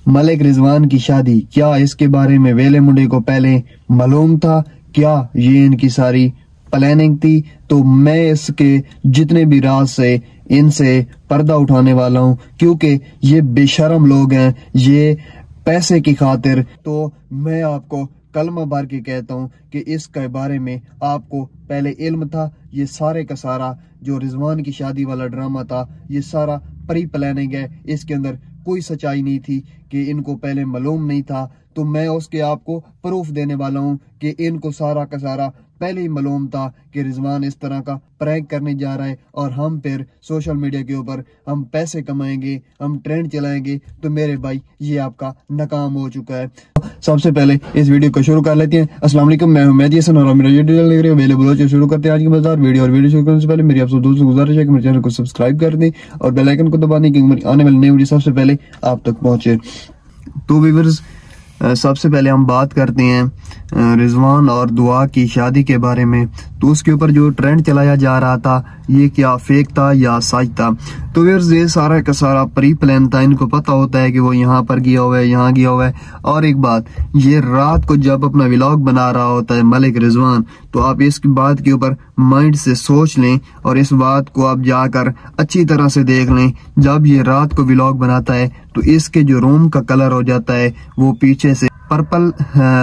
ملک رضوان کی شادی، کیا اس کے بارے میں ویلے منڈے کو پہلے معلوم تھا؟ کیا یہ ان کی ساری پلاننگ تھی؟ تو میں اس کے جتنے بھی راز سے ان سے پردہ اٹھانے والا ہوں، کیونکہ یہ بے شرم لوگ ہیں، یہ پیسے کی خاطر۔ تو میں آپ کو کلمہ بار کے کہتا ہوں کہ اس کے بارے میں آپ کو پہلے علم تھا۔ یہ سارے کا سارا جو رضوان کی شادی والا ڈرامہ تھا، یہ سارا پری پلاننگ ہے، اس کے اندر کوئی سچائی نہیں تھی کہ ان کو پہلے معلوم نہیں تھا۔ تو میں اس کے آپ کو پروف دینے والا ہوں کہ ان کو سارا کا سارا پہلے ہی معلوم تھا کہ رضوان اس طرح کا پرینک کرنے جا رہا ہے، اور ہم پھر سوشل میڈیا کے اوپر ہم پیسے کمائیں گے، ہم ٹرینڈ چلائیں گے۔ تو میرے بھائی یہ آپ کا ناکام ہو چکا ہے۔ سب سے پہلے اس ویڈیو کو شروع کر لیتے ہیں۔ السلام علیکم، میں ہوں مہدی حسن اور میرا یوٹیوب چینل دیکھ رہے ہیں اویلیبل ہو۔ شروع کرتے ہیں آج کی مزیدار ویڈیو، اور ویڈیو شروع کرنے سے پہلے میری آپ سب دوستوں سے گزارش ہے کہ میرے چینل کو سبسکرائب کر دیں اور بیل آئیکن کو دبا دیں، کیونکہ میری آنے والی نئی ویڈیو سب سے پہلے آپ تک پہنچے۔ تو ویورز، سب سے پہلے ہم بات کرتے ہیں رضوان اور دعا کی شادی کے بارے میں۔ تو اس کے اوپر جو ٹرینڈ چلایا جا رہا تھا، یہ کیا فیک تھا یا سچ تھا؟ تو ویورز، یہ سارا کا سارا پری پلان تھا۔ ان کو پتا ہوتا ہے کہ وہ یہاں پر گیا ہوا ہے، یہاں گیا ہوا ہے۔ اور ایک بات، یہ رات کو جب اپنا ولاگ بنا رہا ہوتا ہے ملک رضوان، تو آپ اس کی بات کے اوپر مائنڈ سے سوچ لیں اور اس بات کو آپ جا کر اچھی طرح سے دیکھ لیں۔ جب یہ رات کو ولاگ بناتا ہے تو اس کے جو روم کا کلر ہو جاتا ہے وہ پیچھے سے پرپل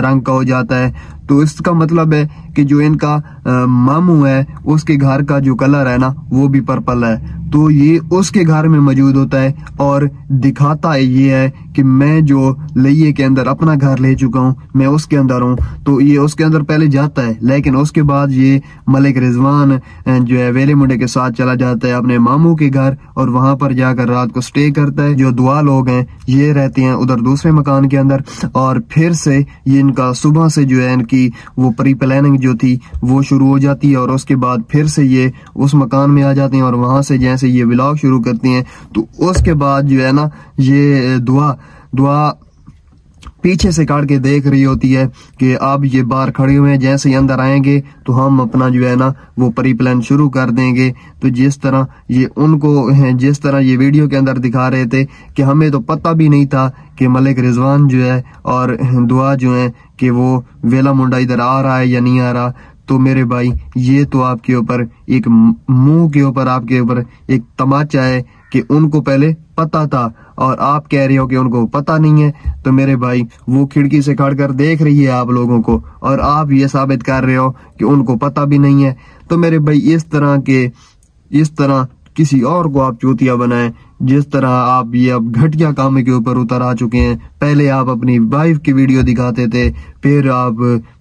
رنگ کا ہو جاتا ہے۔ تو اس کا مطلب ہے کہ جو ان کا ماموں ہے اس کے گھر کا جو کلر ہے نا وہ بھی پرپل ہے۔ تو یہ اس کے گھر میں موجود ہوتا ہے اور دکھاتا یہ ہے کہ میں جو لئیے کے اندر اپنا گھر لے چکا ہوں، میں اس کے اندر ہوں۔ تو یہ اس کے اندر پہلے جاتا ہے، لیکن اس کے بعد یہ ملک رضوان جو ہے ویلے منڈے کے ساتھ چلا جاتا ہے اپنے ماموں کے گھر، اور وہاں پر جا کر رات کو سٹے کرتا ہے۔ جو دعا لوگ ہیں یہ رہتے ہیں ادھر دوسرے مکان کے اندر، اور پھر سے یہ ان کا صبح سے جو ہے ان کی وہ پری پلاننگ جو تھی وہ شروع ہو جاتی ہے، اور اس کے بعد پھر سے یہ اس مکان میں آ جاتے ہیں، اور وہاں سے جیسے یہ ولاگ شروع کرتے ہیں تو اس کے بعد جو ہے نا یہ دعا پیچھے سے کاٹ کے دیکھ رہی ہوتی ہے کہ اب یہ باہر کھڑے ہوئے ہیں، جیسے ہی اندر آئیں گے تو ہم اپنا جو ہے نا وہ پری پلان شروع کر دیں گے۔ تو جس طرح یہ ان کو جس طرح یہ ویڈیو کے اندر دکھا رہے تھے کہ ہمیں تو پتہ بھی نہیں تھا کہ ملک رضوان جو ہے اور دعا جو ہے کہ وہ ویلا منڈا ادھر آ رہا ہے یا نہیں آ رہا۔ تو میرے بھائی، یہ تو آپ کے اوپر ایک منہ کے اوپر آپ کے اوپر ایک تماچا ہے کہ ان کو پہلے پتا تھا، اور آپ کہہ رہے ہو کہ ان کو پتا نہیں ہے۔ تو میرے بھائی، وہ کھڑکی سے کھڑ کر دیکھ رہی ہے آپ لوگوں کو، اور آپ یہ ثابت کر رہے ہو کہ ان کو پتا بھی نہیں ہے۔ تو میرے بھائی، اس طرح کسی اور کو آپ چوتیا بنائیں، جس طرح آپ یہ اب گھٹیا کام کے اوپر اتر آ چکے ہیں۔ پہلے آپ اپنی وائف کی ویڈیو دکھاتے تھے، پھر آپ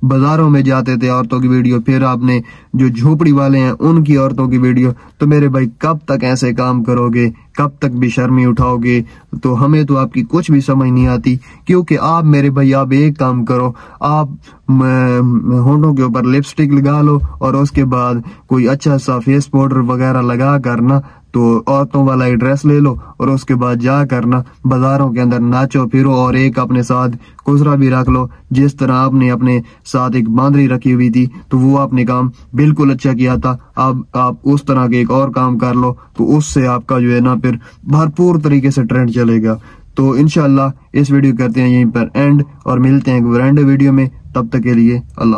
بازاروں میں جاتے تھے عورتوں کی ویڈیو، پھر آپ نے جو جھوپڑی والے ہیں ان کی عورتوں کی ویڈیو۔ تو میرے بھائی، کب تک ایسے کام کرو گے؟ کب تک بے شرمی اٹھاؤ گے؟ تو ہمیں تو آپ کی کچھ بھی سمجھ نہیں آتی، کیونکہ آپ میرے بھائی آپ ایک کام کرو، آپ ہونٹوں کے اوپر لپسٹک لگا لو، اور اس کے بعد کوئی اچھا سا فیس پاؤڈر وغیرہ لگا کرنا، تو عورتوں والا ایڈریس لے لو، اور اس کے بعد جا کرنا بازاروں کے اندر ناچو پھرو، اور ایک اپنے ساتھ کسرا بھی رکھ لو۔ جس طرح آپ نے اپنے ساتھ ایک باندری رکھی ہوئی تھی، تو وہ آپ نے کام بالکل اچھا کیا تھا۔ اب آپ اس طرح کے ایک اور کام کر لو، تو اس سے آپ کا جو ہے نا پھر بھرپور طریقے سے ٹرینڈ چلے گا۔ تو انشاءاللہ اس ویڈیو کرتے ہیں یہیں پر اینڈ، اور ملتے ہیں ایک برانڈ ویڈیو میں۔ تب تک کے لیے اللہ۔